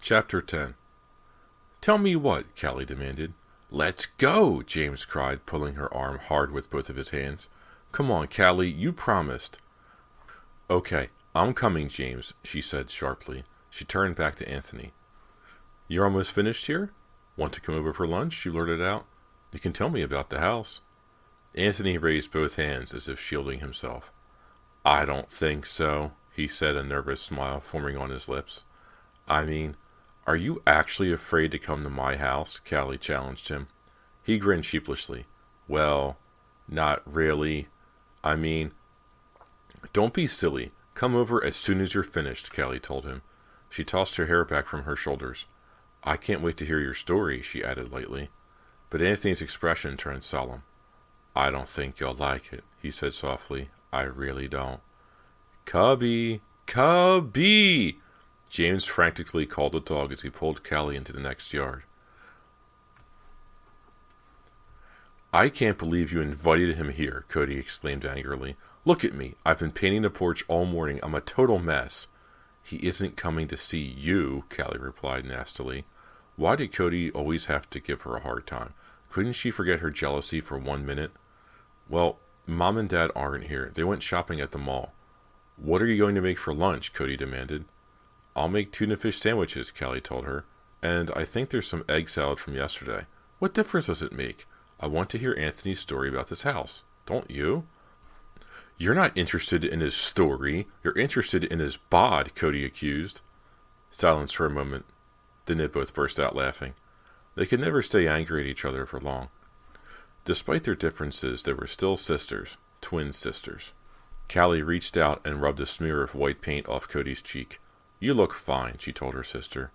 Chapter 10. "Tell me what?" Callie demanded. "Let's go!" James cried, pulling her arm hard with both of his hands. "Come on, Callie, you promised." "Okay, I'm coming, James," she said sharply. She turned back to Anthony. "You're almost finished here? Want to come over for lunch?" she blurted out. "You can tell me about the house." Anthony raised both hands as if shielding himself. "I don't think so," he said, a nervous smile forming on his lips. "I mean, are you actually afraid to come to my house?" Callie challenged him. He grinned sheepishly. "Well, not really. I mean..." "Don't be silly. Come over as soon as you're finished," Callie told him. She tossed her hair back from her shoulders. "I can't wait to hear your story," she added lightly. But Anthony's expression turned solemn. "I don't think you'll like it," he said softly. "I really don't." "Cubby! Cubby!" James frantically called the dog as he pulled Callie into the next yard. "I can't believe you invited him here," Cody exclaimed angrily. "Look at me. I've been painting the porch all morning. I'm a total mess." "He isn't coming to see you," Callie replied nastily. Why did Cody always have to give her a hard time? Couldn't she forget her jealousy for 1 minute? "Well, Mom and Dad aren't here. They went shopping at the mall." "What are you going to make for lunch?" Cody demanded. "I'll make tuna fish sandwiches," Callie told her. "And I think there's some egg salad from yesterday. What difference does it make? I want to hear Anthony's story about this house. Don't you?" "You're not interested in his story. You're interested in his bod," Cody accused. Silence for a moment. Then they both burst out laughing. They could never stay angry at each other for long. Despite their differences, they were still sisters. Twin sisters. Callie reached out and rubbed a smear of white paint off Cody's cheek. "You look fine," she told her sister.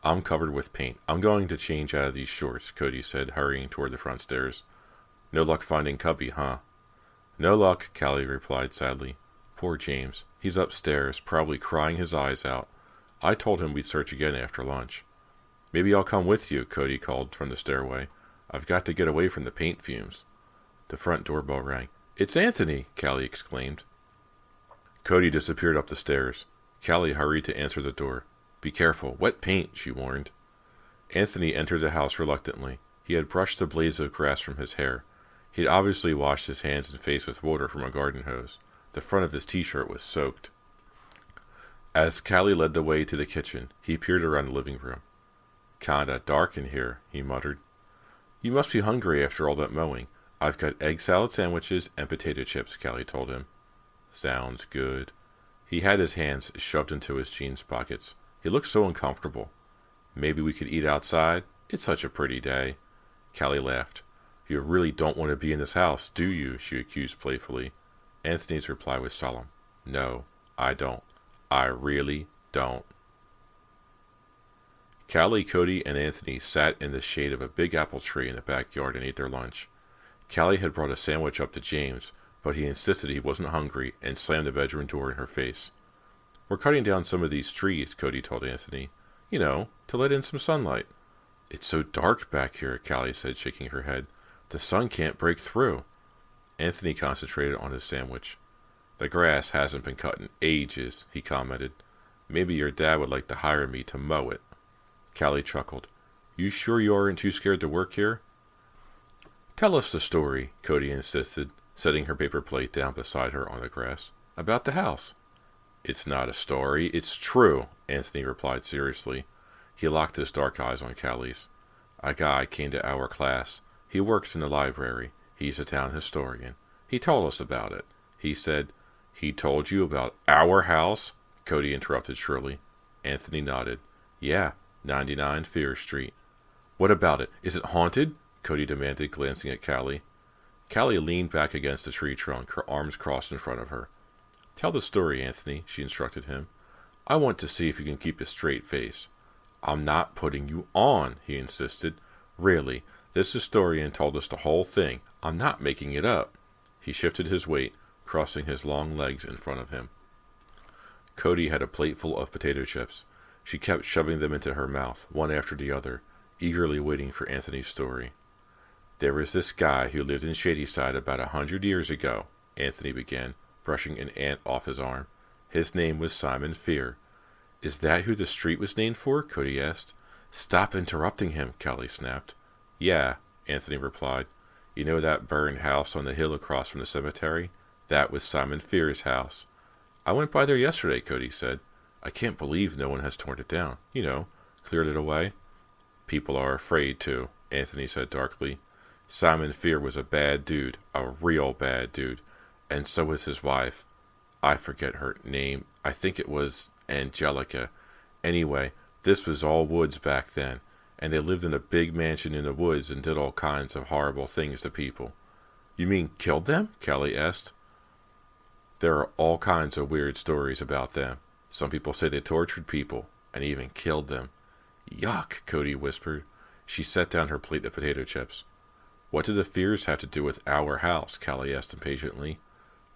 "I'm covered with paint. I'm going to change out of these shorts," Cody said, hurrying toward the front stairs. "No luck finding Cubby, huh?" "No luck," Callie replied sadly. "Poor James. He's upstairs, probably crying his eyes out. I told him we'd search again after lunch." "Maybe I'll come with you," Cody called from the stairway. "I've got to get away from the paint fumes." The front doorbell rang. "It's Anthony!" Callie exclaimed. Cody disappeared up the stairs. Callie hurried to answer the door. "Be careful, wet paint," she warned. Anthony entered the house reluctantly. He had brushed the blades of grass from his hair. He had obviously washed his hands and face with water from a garden hose. The front of his t-shirt was soaked. As Callie led the way to the kitchen, he peered around the living room. "Kinda dark in here," he muttered. "You must be hungry after all that mowing. I've got egg salad sandwiches and potato chips," Callie told him. "Sounds good." He had his hands shoved into his jeans pockets. He looked so uncomfortable. "Maybe we could eat outside? It's such a pretty day." Callie laughed. "You really don't want to be in this house, do you?" she accused playfully. Anthony's reply was solemn. "No, I don't. I really don't." Callie, Cody, and Anthony sat in the shade of a big apple tree in the backyard and ate their lunch. Callie had brought a sandwich up to James, but he insisted he wasn't hungry and slammed the bedroom door in her face. "We're cutting down some of these trees," Cody told Anthony. "You know, to let in some sunlight." "It's so dark back here," Callie said, shaking her head. "The sun can't break through." Anthony concentrated on his sandwich. "The grass hasn't been cut in ages," he commented. "Maybe your dad would like to hire me to mow it." Callie chuckled. "You sure you aren't too scared to work here?" "Tell us the story," Cody insisted, setting her paper plate down beside her on the grass. "About the house." "It's not a story, it's true," Anthony replied seriously. He locked his dark eyes on Callie's. "A guy came to our class. He works in the library. He's a town historian. He told us about it. He said..." "He told you about our house?" Cody interrupted shrilly. Anthony nodded. "Yeah, 99 Fear Street." "What about it? Is it haunted?" Cody demanded, glancing at Callie. Callie leaned back against the tree trunk, her arms crossed in front of her. "Tell the story, Anthony," she instructed him. "I want to see if you can keep a straight face." "I'm not putting you on," he insisted. "Really, this historian told us the whole thing. I'm not making it up." He shifted his weight, crossing his long legs in front of him. Cody had a plateful of potato chips. She kept shoving them into her mouth, one after the other, eagerly waiting for Anthony's story. "There was this guy who lived in Shadyside about 100 years ago," Anthony began, brushing an ant off his arm. "His name was Simon Fear. Is that who the street was named for? Cody asked. Stop interrupting him, Callie snapped. Yeah, Anthony replied. You know that burned house on the hill across from the cemetery? That was Simon Fear's house. I went by there yesterday, Cody said. I can't believe no one has torn it down. You know, cleared it away. People are afraid to, Anthony said darkly. Simon Fear was a bad dude, a real bad dude, and so was his wife. I forget her name. I think it was Angelica. Anyway, this was all woods back then, and they lived in a big mansion in the woods and did all kinds of horrible things to people. You mean killed them? Callie asked. There are all kinds of weird stories about them. Some people say they tortured people and even killed them. Yuck, Cody whispered. She set down her plate of potato chips. What do the Fears have to do with our house? Callie asked impatiently.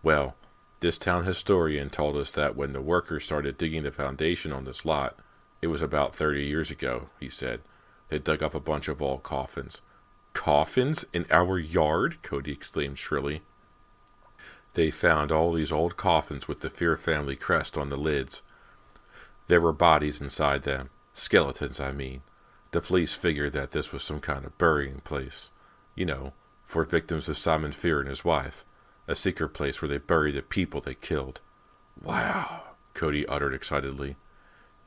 Well, this town historian told us that when the workers started digging the foundation on this lot, it was about 30 years ago, he said. They dug up a bunch of old coffins. Coffins? In our yard? Cody exclaimed shrilly. They found all these old coffins with the Fear family crest on the lids. There were bodies inside them. Skeletons, I mean. The police figured that this was some kind of burying place. You know, for victims of Simon Fear and his wife. A secret place where they bury the people they killed. Wow, Cody uttered excitedly.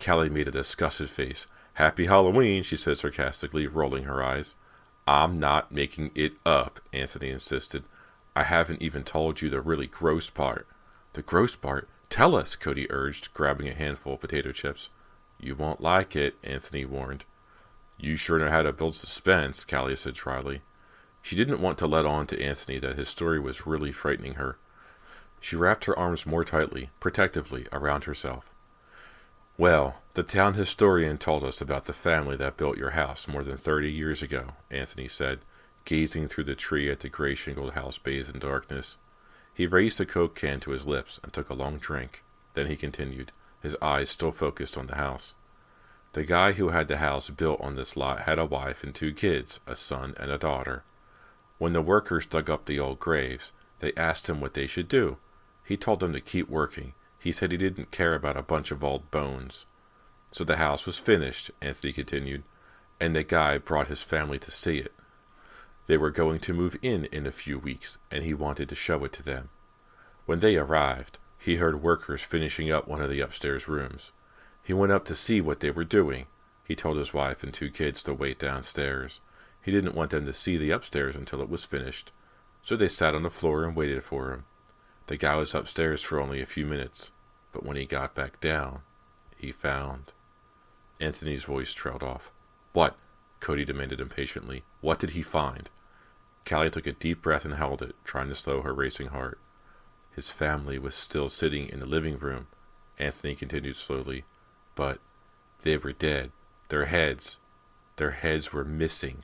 Callie made a disgusted face. Happy Halloween, she said sarcastically, rolling her eyes. I'm not making it up, Anthony insisted. I haven't even told you the really gross part. The gross part? Tell us, Cody urged, grabbing a handful of potato chips. You won't like it, Anthony warned. You sure know how to build suspense, Callie said dryly. She didn't want to let on to Anthony that his story was really frightening her. She wrapped her arms more tightly, protectively, around herself. Well, the town historian told us about the family that built your house more than 30 years ago, Anthony said, gazing through the tree at the gray-shingled house bathed in darkness. He raised the Coke can to his lips and took a long drink. Then he continued, his eyes still focused on the house. The guy who had the house built on this lot had a wife and 2 kids, a son and a daughter. When the workers dug up the old graves, they asked him what they should do. He told them to keep working. He said he didn't care about a bunch of old bones. So the house was finished, Anthony continued, and the guy brought his family to see it. They were going to move in a few weeks, and he wanted to show it to them. When they arrived, he heard workers finishing up one of the upstairs rooms. He went up to see what they were doing. He told his wife and 2 kids to wait downstairs. He didn't want them to see the upstairs until it was finished, so they sat on the floor and waited for him. The guy was upstairs for only a few minutes, but when he got back down, he found... Anthony's voice trailed off. What? Cody demanded impatiently. What did he find? Callie took a deep breath and held it, trying to slow her racing heart. His family was still sitting in the living room, Anthony continued slowly, but they were dead. Their heads were missing.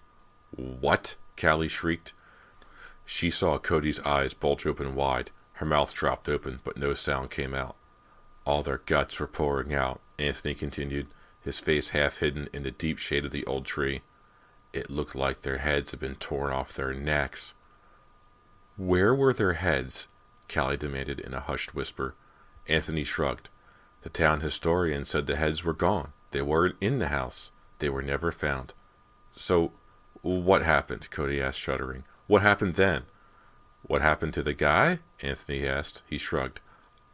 What? Callie shrieked. She saw Cody's eyes bulge open wide. Her mouth dropped open, but no sound came out. All their guts were pouring out, Anthony continued, his face half hidden in the deep shade of the old tree. It looked like their heads had been torn off their necks. Where were their heads? Callie demanded in a hushed whisper. Anthony shrugged. The town historian said the heads were gone. They weren't in the house. They were never found. So, what happened? Cody asked, shuddering. What happened then? What happened to the guy? Anthony asked. He shrugged.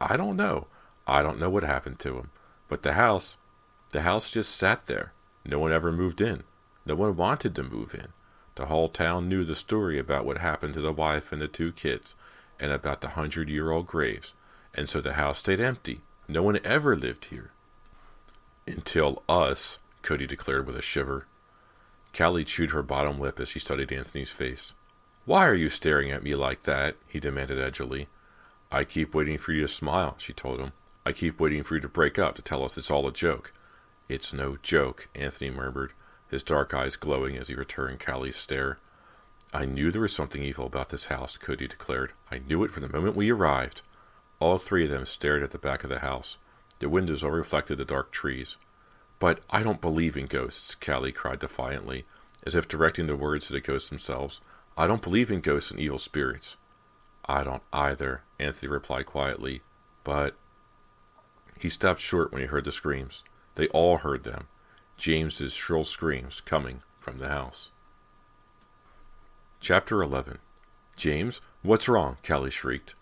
I don't know. I don't know what happened to him. But the house just sat there. No one ever moved in. No one wanted to move in. The whole town knew the story about what happened to the wife and the 2 kids, and about the 100-year-old graves, and so the house stayed empty. No one ever lived here. Until us, Cody declared with a shiver. Callie chewed her bottom lip as she studied Anthony's face. Why are you staring at me like that? He demanded edgily. I keep waiting for you to smile, she told him. I keep waiting for you to break up, to tell us it's all a joke. It's no joke, Anthony murmured, his dark eyes glowing as he returned Callie's stare. I knew there was something evil about this house, Cody declared. I knew it from the moment we arrived. All 3 of them stared at the back of the house. The windows all reflected the dark trees. But I don't believe in ghosts, Callie cried defiantly, as if directing the words to the ghosts themselves. I don't believe in ghosts and evil spirits. I don't either, Anthony replied quietly. But... He stopped short when he heard the screams. They all heard them. James's shrill screams coming from the house. Chapter 11. James, what's wrong? Callie shrieked.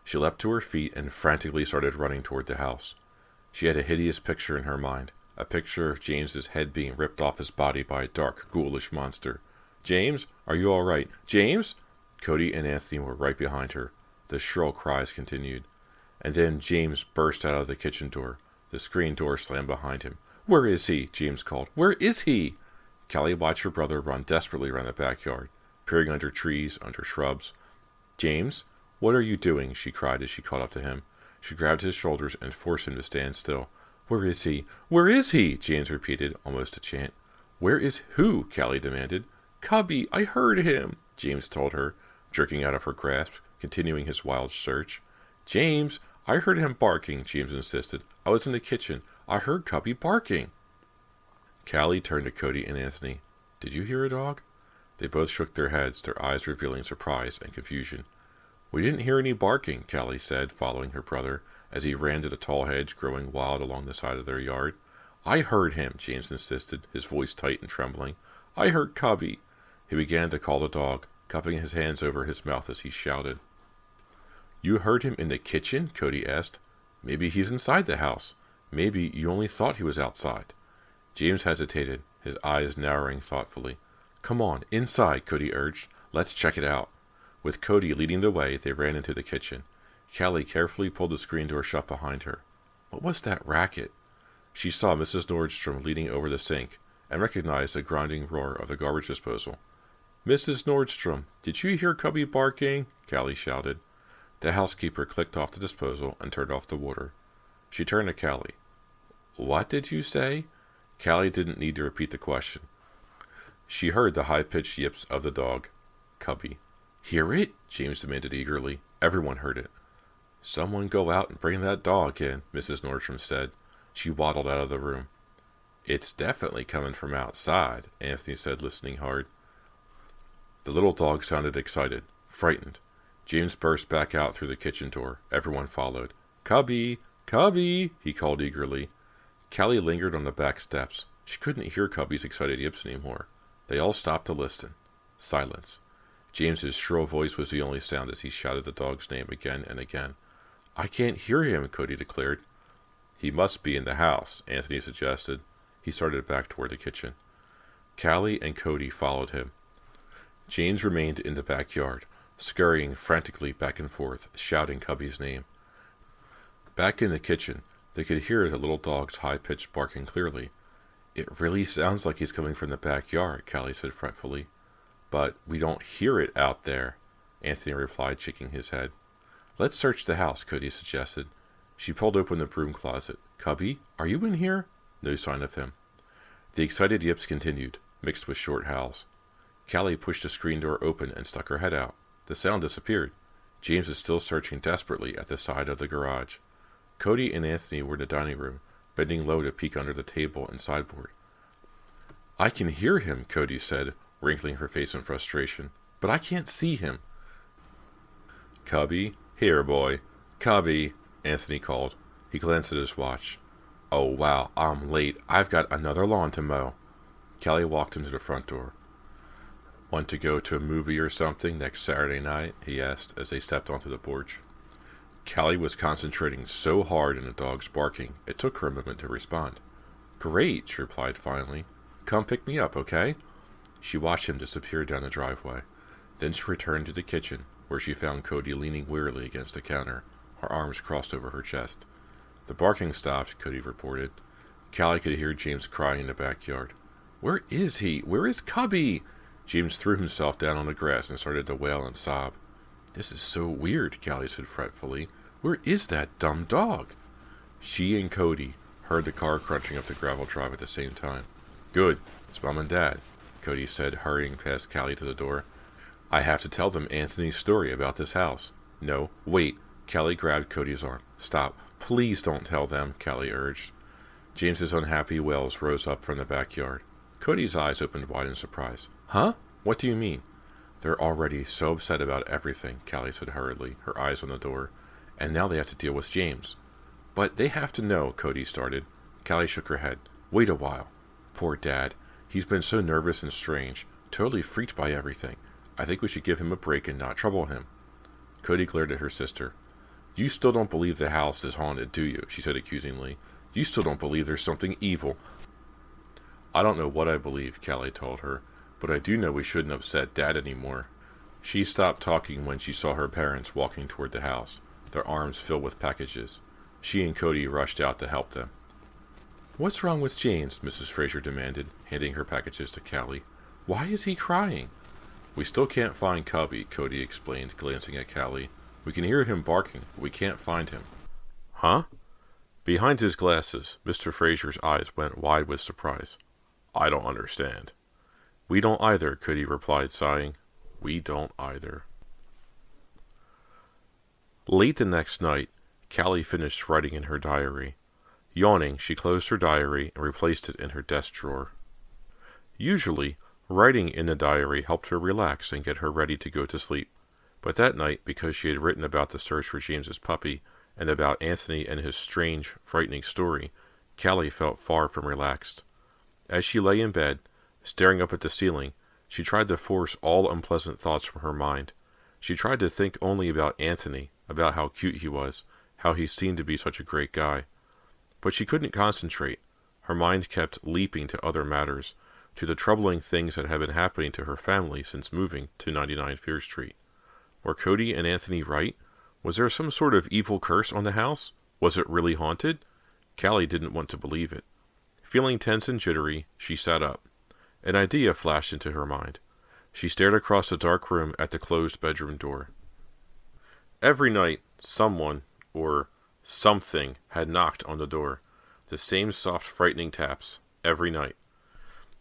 She leapt to her feet and frantically started running toward the house. She had a hideous picture in her mind, a picture of James's head being ripped off his body by a dark, ghoulish monster. James, are you all right? James? Cody and Anthony were right behind her. The shrill cries continued. And then James burst out of the kitchen door. The screen door slammed behind him. Where is he? James called. Where is he? Callie watched her brother run desperately around the backyard, peering under trees, under shrubs. James, what are you doing? She cried as she caught up to him. She grabbed his shoulders and forced him to stand still. Where is he? Where is he? James repeated, almost a chant. Where is who? Callie demanded. Cubby, I heard him, James told her, jerking out of her grasp, continuing his wild search. James, I heard him barking, James insisted. I was in the kitchen. I heard Cubby barking. Callie turned to Cody and Anthony. Did you hear a dog? They both shook their heads, their eyes revealing surprise and confusion. We didn't hear any barking, Callie said, following her brother, as he ran to the tall hedge growing wild along the side of their yard. I heard him, James insisted, his voice tight and trembling. I heard Cubby. He began to call the dog, cupping his hands over his mouth as he shouted. You heard him in the kitchen? Cody asked. Maybe he's inside the house. Maybe you only thought he was outside. James hesitated, his eyes narrowing thoughtfully. Come on, inside, Cody urged. Let's check it out. With Cody leading the way, they ran into the kitchen. Callie carefully pulled the screen door shut behind her. What was that racket? She saw Mrs. Nordstrom leaning over the sink, and recognized the grinding roar of the garbage disposal. Mrs. Nordstrom, did you hear Cubby barking? Callie shouted. The housekeeper clicked off the disposal and turned off the water. She turned to Callie. What did you say? Callie didn't need to repeat the question. She heard the high-pitched yips of the dog. Cubby. Hear it? James demanded eagerly. Everyone heard it. Someone go out and bring that dog in, Mrs. Nordstrom said. She waddled out of the room. It's definitely coming from outside, Anthony said, listening hard. The little dog sounded excited, frightened. James burst back out through the kitchen door. Everyone followed. Cubby! Cubby! He called eagerly. Callie lingered on the back steps. She couldn't hear Cubby's excited yips anymore. They all stopped to listen. Silence. James's shrill voice was the only sound as he shouted the dog's name again and again. I can't hear him, Cody declared. He must be in the house, Anthony suggested. He started back toward the kitchen. Callie and Cody followed him. James remained in the backyard, scurrying frantically back and forth, shouting Cubby's name. Back in the kitchen, they could hear the little dog's high-pitched barking clearly. It really sounds like he's coming from the backyard, Callie said fretfully. But we don't hear it out there, Anthony replied, shaking his head. Let's search the house, Cody suggested. She pulled open the broom closet. Cubby, are you in here? No sign of him. The excited yips continued, mixed with short howls. Callie pushed the screen door open and stuck her head out. The sound disappeared. James was still searching desperately at the side of the garage. Cody and Anthony were in the dining room, bending low to peek under the table and sideboard. I can hear him, Cody said, wrinkling her face in frustration, but I can't see him. Cubby, here, boy. Cubby, Anthony called. He glanced at his watch. Oh, wow, I'm late. I've got another lawn to mow. Callie walked him to the front door. Want to go to a movie or something next Saturday night? He asked as they stepped onto the porch. Callie was concentrating so hard on the dog's barking, it took her a moment to respond. Great, she replied finally. Come pick me up, okay? She watched him disappear down the driveway. Then she returned to the kitchen, where she found Cody leaning wearily against the counter, her arms crossed over her chest. The barking stopped, Cody reported. Callie could hear James crying in the backyard. Where is he? Where is Cubby? James threw himself down on the grass and started to wail and sob. This is so weird, Callie said fretfully. Where is that dumb dog? She and Cody heard the car crunching up the gravel drive at the same time. Good, it's Mom and Dad, Cody said, hurrying past Callie to the door. I have to tell them Anthony's story about this house. No, wait. Callie grabbed Cody's arm. Stop. Please don't tell them, Callie urged. James's unhappy wails rose up from the backyard. Cody's eyes opened wide in surprise. Huh? What do you mean? They're already so upset about everything, Callie said hurriedly, her eyes on the door. And now they have to deal with James. But they have to know, Cody started. Callie shook her head. Wait a while. Poor Dad. He's been so nervous and strange, totally freaked by everything. I think we should give him a break and not trouble him. Cody glared at her sister. You still don't believe the house is haunted, do you? She said accusingly. You still don't believe there's something evil. I don't know what I believe, Callie told her, but I do know we shouldn't upset Dad anymore. She stopped talking when she saw her parents walking toward the house, their arms filled with packages. She and Cody rushed out to help them. What's wrong with James? Mrs. Fraser demanded, handing her packages to Callie. Why is he crying? We still can't find Cubby, Cody explained, glancing at Callie. We can hear him barking, but we can't find him. Huh? Behind his glasses, Mr. Fraser's eyes went wide with surprise. I don't understand. We don't either, Cody replied, sighing. We don't either. Late the next night, Callie finished writing in her diary. Yawning, she closed her diary and replaced it in her desk drawer. Usually, writing in the diary helped her relax and get her ready to go to sleep. But that night, because she had written about the search for James's puppy and about Anthony and his strange, frightening story, Callie felt far from relaxed. As she lay in bed, staring up at the ceiling, she tried to force all unpleasant thoughts from her mind. She tried to think only about Anthony, about how cute he was, how he seemed to be such a great guy. But she couldn't concentrate. Her mind kept leaping to other matters, to the troubling things that had been happening to her family since moving to 99 Fear Street. Were Cody and Anthony right? Was there some sort of evil curse on the house? Was it really haunted? Callie didn't want to believe it. Feeling tense and jittery, she sat up. An idea flashed into her mind. She stared across the dark room at the closed bedroom door. Every night, someone, or something, had knocked on the door. The same soft, frightening taps, every night.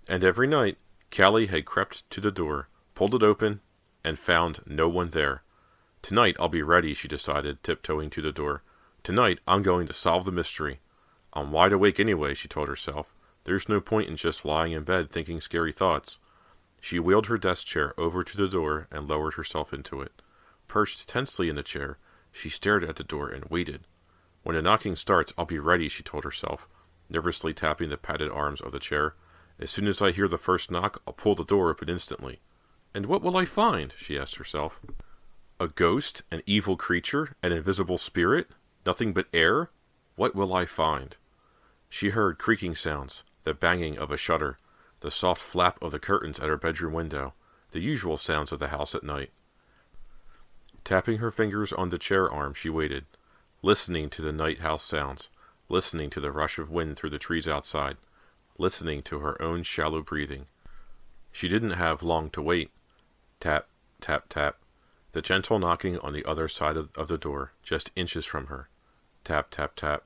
And every night, Callie had crept to the door, pulled it open, and found no one there. Tonight I'll be ready, she decided, tiptoeing to the door. Tonight I'm going to solve the mystery. I'm wide awake anyway, she told herself. There's no point in just lying in bed thinking scary thoughts. She wheeled her desk chair over to the door and lowered herself into it. Perched tensely in the chair, she stared at the door and waited. When the knocking starts, I'll be ready, she told herself, nervously tapping the padded arms of the chair. As soon as I hear the first knock, I'll pull the door open instantly. And what will I find? She asked herself. A ghost? An evil creature? An invisible spirit? Nothing but air? What will I find? She heard creaking sounds, the banging of a shutter, the soft flap of the curtains at her bedroom window, the usual sounds of the house at night. Tapping her fingers on the chair arm, she waited, listening to the night house sounds, listening to the rush of wind through the trees outside, listening to her own shallow breathing. She didn't have long to wait. Tap, tap, tap. The gentle knocking on the other side of the door, just inches from her. Tap, tap, tap.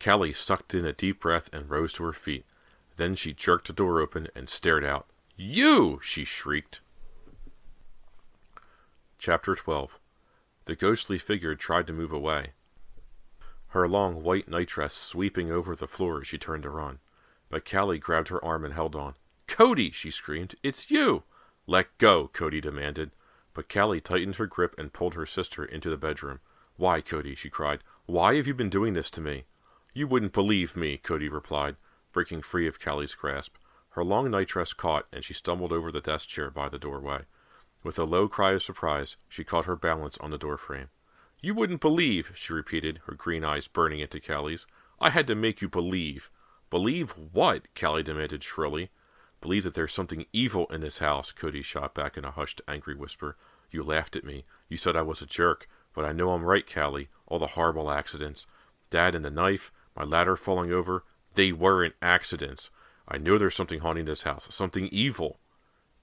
Callie sucked in a deep breath and rose to her feet. Then she jerked the door open and stared out. You! She shrieked. Chapter 12. The ghostly figure tried to move away, her long white nightdress sweeping over the floor as she turned to run. But Callie grabbed her arm and held on. Cody! She screamed. It's you! Let go, Cody demanded. But Callie tightened her grip and pulled her sister into the bedroom. Why, Cody? She cried. Why have you been doing this to me? You wouldn't believe me, Cody replied, breaking free of Callie's grasp. Her long nightdress caught, and she stumbled over the desk chair by the doorway. With a low cry of surprise, she caught her balance on the doorframe. You wouldn't believe, she repeated, her green eyes burning into Callie's. I had to make you believe. Believe what? Callie demanded shrilly. Believe that there's something evil in this house, Cody shot back in a hushed, angry whisper. You laughed at me. You said I was a jerk. But I know I'm right, Callie. All the horrible accidents. Dad and the knife, my ladder falling over, they weren't accidents. I know there's something haunting this house. Something evil.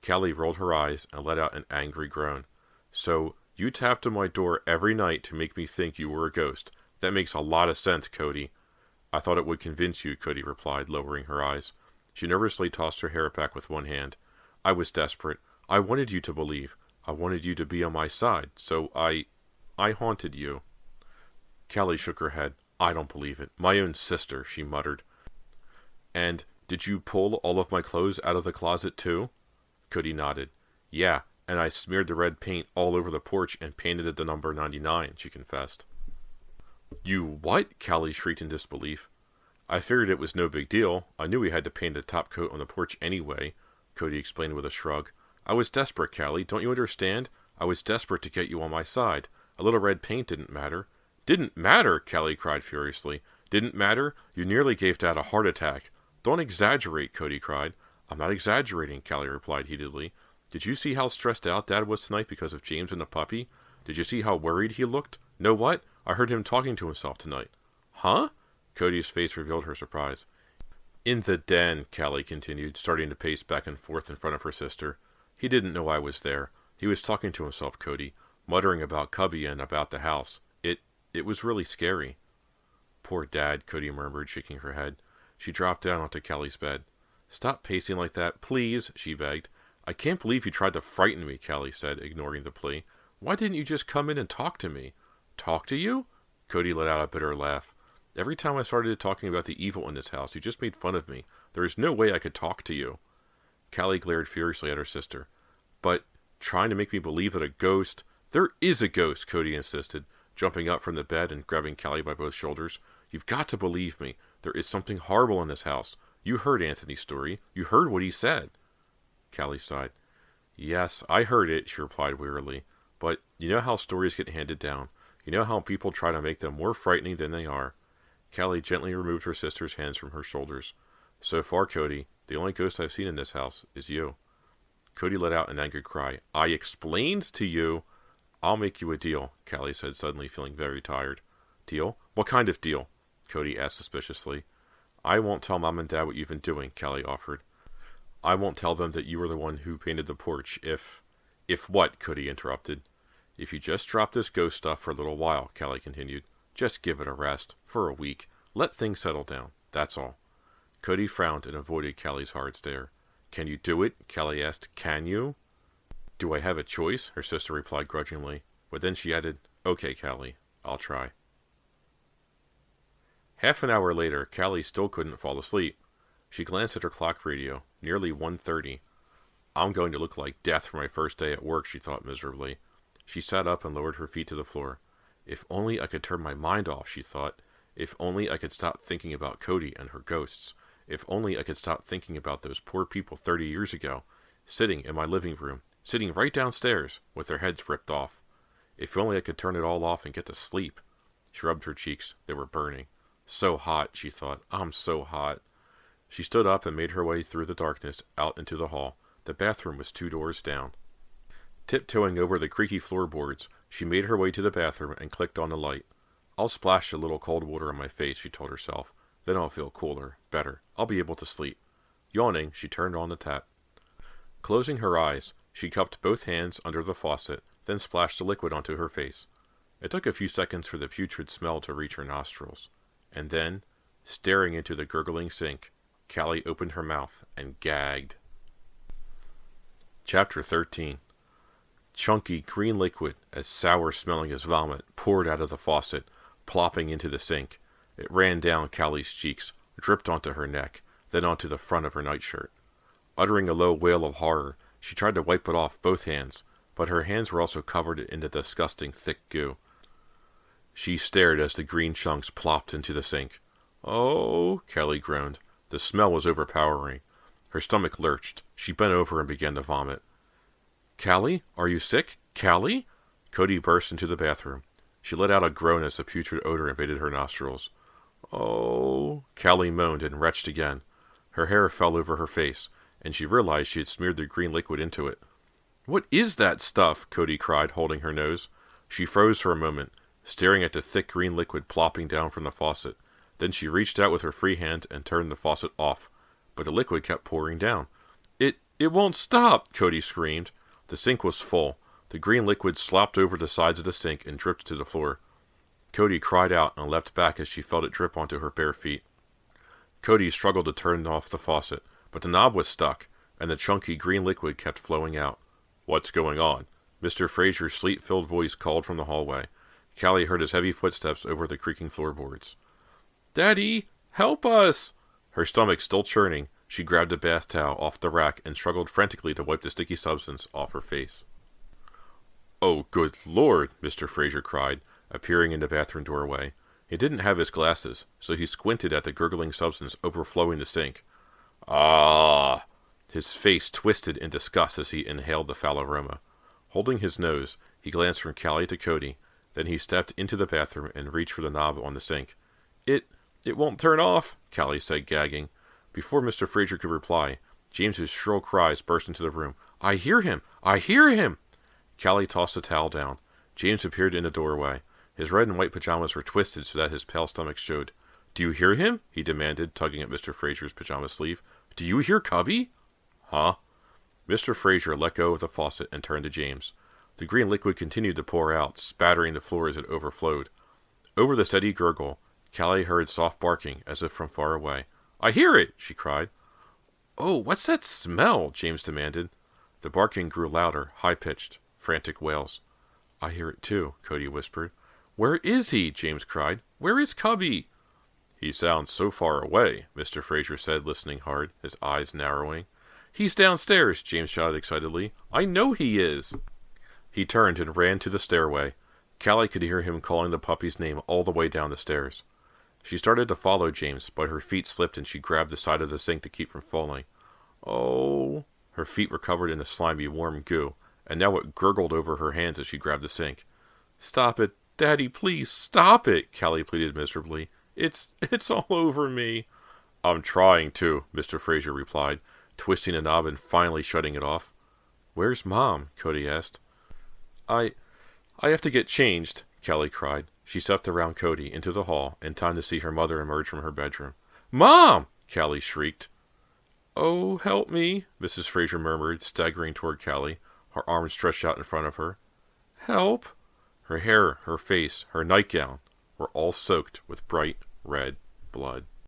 Callie rolled her eyes and let out an angry groan. So, you tapped on my door every night to make me think you were a ghost. That makes a lot of sense, Cody. I thought it would convince you, Cody replied, lowering her eyes. She nervously tossed her hair back with one hand. I was desperate. I wanted you to believe. I wanted you to be on my side. So I haunted you. Callie shook her head. I don't believe it. My own sister, she muttered. And did you pull all of my clothes out of the closet too? Cody nodded. Yeah, and I smeared the red paint all over the porch and painted it the number 99, she confessed. You what? Callie shrieked in disbelief. I figured it was no big deal. I knew we had to paint a top coat on the porch anyway, Cody explained with a shrug. I was desperate, Callie. Don't you understand? I was desperate to get you on my side. A little red paint didn't matter. Didn't matter, Callie cried furiously. Didn't matter? You nearly gave Dad a heart attack. Don't exaggerate, Cody cried. I'm not exaggerating, Callie replied heatedly. Did you see how stressed out Dad was tonight because of James and the puppy? Did you see how worried he looked? Know what? I heard him talking to himself tonight. Huh? Cody's face revealed her surprise. In the den, Callie continued, starting to pace back and forth in front of her sister. He didn't know I was there. He was talking to himself, Cody, muttering about Cubby and about the house. It was really scary. Poor Dad, Cody murmured, shaking her head. She dropped down onto Callie's bed. Stop pacing like that, please, she begged. I can't believe you tried to frighten me, Callie said, ignoring the plea. Why didn't you just come in and talk to me? Talk to you? Cody let out a bitter laugh. Every time I started talking about the evil in this house, you just made fun of me. There is no way I could talk to you. Callie glared furiously at her sister. But trying to make me believe that a ghost... There is a ghost, Cody insisted, jumping up from the bed and grabbing Callie by both shoulders. You've got to believe me. There is something horrible in this house. You heard Anthony's story. You heard what he said. Callie sighed. Yes, I heard it, she replied wearily. But you know how stories get handed down. You know how people try to make them more frightening than they are. Callie gently removed her sister's hands from her shoulders. So far, Cody, the only ghost I've seen in this house is you. Cody let out an angry cry. I explained to you. I'll make you a deal, Callie said, suddenly feeling very tired. Deal? What kind of deal? Cody asked suspiciously. I won't tell Mom and Dad what you've been doing, Callie offered. I won't tell them that you were the one who painted the porch if... If what? Cody interrupted. If you just drop this ghost stuff for a little while, Callie continued. Just give it a rest. For a week. Let things settle down. That's all. Cody frowned and avoided Callie's hard stare. Can you do it? Callie asked. Can you? Do I have a choice? Her sister replied grudgingly. But then she added, Okay, Callie. I'll try. Half an hour later, Callie still couldn't fall asleep. She glanced at her clock radio. Nearly 1:30. I'm going to look like death for my first day at work, she thought miserably. She sat up and lowered her feet to the floor. If only I could turn my mind off, she thought. If only I could stop thinking about Cody and her ghosts. If only I could stop thinking about those poor people 30 years ago, sitting in my living room, sitting right downstairs, with their heads ripped off. If only I could turn it all off and get to sleep. She rubbed her cheeks. They were burning. So hot, she thought. I'm so hot. She stood up and made her way through the darkness out into the hall. The bathroom was 2 doors down. Tiptoeing over the creaky floorboards, she made her way to the bathroom and clicked on the light. I'll splash a little cold water on my face, she told herself. Then I'll feel cooler, better. I'll be able to sleep. Yawning, she turned on the tap. Closing her eyes, she cupped both hands under the faucet, then splashed the liquid onto her face. It took a few seconds for the putrid smell to reach her nostrils. And then, staring into the gurgling sink, Callie opened her mouth and gagged. Chapter 13. Chunky green liquid, as sour-smelling as vomit, poured out of the faucet, plopping into the sink. It ran down Callie's cheeks, dripped onto her neck, then onto the front of her nightshirt. Uttering a low wail of horror, she tried to wipe it off both hands, but her hands were also covered in the disgusting thick goo. She stared as the green chunks plopped into the sink. Oh, Callie groaned. The smell was overpowering. Her stomach lurched. She bent over and began to vomit. Callie? Are you sick? Callie? Cody burst into the bathroom. She let out a groan as the putrid odor invaded her nostrils. Oh, Callie moaned and retched again. Her hair fell over her face, and she realized she had smeared the green liquid into it. What is that stuff? Cody cried, holding her nose. She froze for a moment, staring at the thick green liquid plopping down from the faucet. Then she reached out with her free hand and turned the faucet off, but the liquid kept pouring down. It won't stop, Cody screamed. The sink was full. The green liquid slopped over the sides of the sink and dripped to the floor. Cody cried out and leapt back as she felt it drip onto her bare feet. Cody struggled to turn off the faucet, but the knob was stuck, and the chunky green liquid kept flowing out. What's going on? Mr. Fraser's sleep-filled voice called from the hallway. Callie heard his heavy footsteps over the creaking floorboards. Daddy, help us! Her stomach still churning, she grabbed a bath towel off the rack and struggled frantically to wipe the sticky substance off her face. Oh, good Lord, Mr. Fraser cried, appearing in the bathroom doorway. He didn't have his glasses, so he squinted at the gurgling substance overflowing the sink. Ah! His face twisted in disgust as he inhaled the foul aroma. Holding his nose, he glanced from Callie to Cody. Then he stepped into the bathroom and reached for the knob on the sink. It won't turn off, Callie said, gagging. Before Mr. Fraser could reply, James's shrill cries burst into the room. I hear him! I hear him! Callie tossed the towel down. James appeared in the doorway. His red and white pajamas were twisted so that his pale stomach showed. Do you hear him? He demanded, tugging at Mr. Fraser's pajama sleeve. Do you hear Cubby? Huh? Mr. Fraser let go of the faucet and turned to James. The green liquid continued to pour out, spattering the floor as it overflowed. Over the steady gurgle, Callie heard soft barking, as if from far away. I hear it! She cried. Oh, what's that smell? James demanded. The barking grew louder, high-pitched, frantic wails. I hear it too, Cody whispered. Where is he? James cried. Where is Cubby? He sounds so far away, Mr. Fraser said, listening hard, his eyes narrowing. He's downstairs, James shouted excitedly. I know he is. He turned and ran to the stairway. Callie could hear him calling the puppy's name all the way down the stairs. She started to follow James, but her feet slipped and she grabbed the side of the sink to keep from falling. Oh! Her feet were covered in the slimy, warm goo, and now it gurgled over her hands as she grabbed the sink. Stop it, Daddy, please, stop it, Callie pleaded miserably. It's all over me. I'm trying to, Mr. Fraser replied, twisting a knob and finally shutting it off. Where's Mom? Cody asked. I have to get changed, Callie cried. She stepped around Cody into the hall in time to see her mother emerge from her bedroom. Mom! Callie shrieked. Oh, help me, Mrs. Fraser murmured, staggering toward Callie, her arms stretched out in front of her. Help! Her hair, her face, her nightgown were all soaked with bright red blood.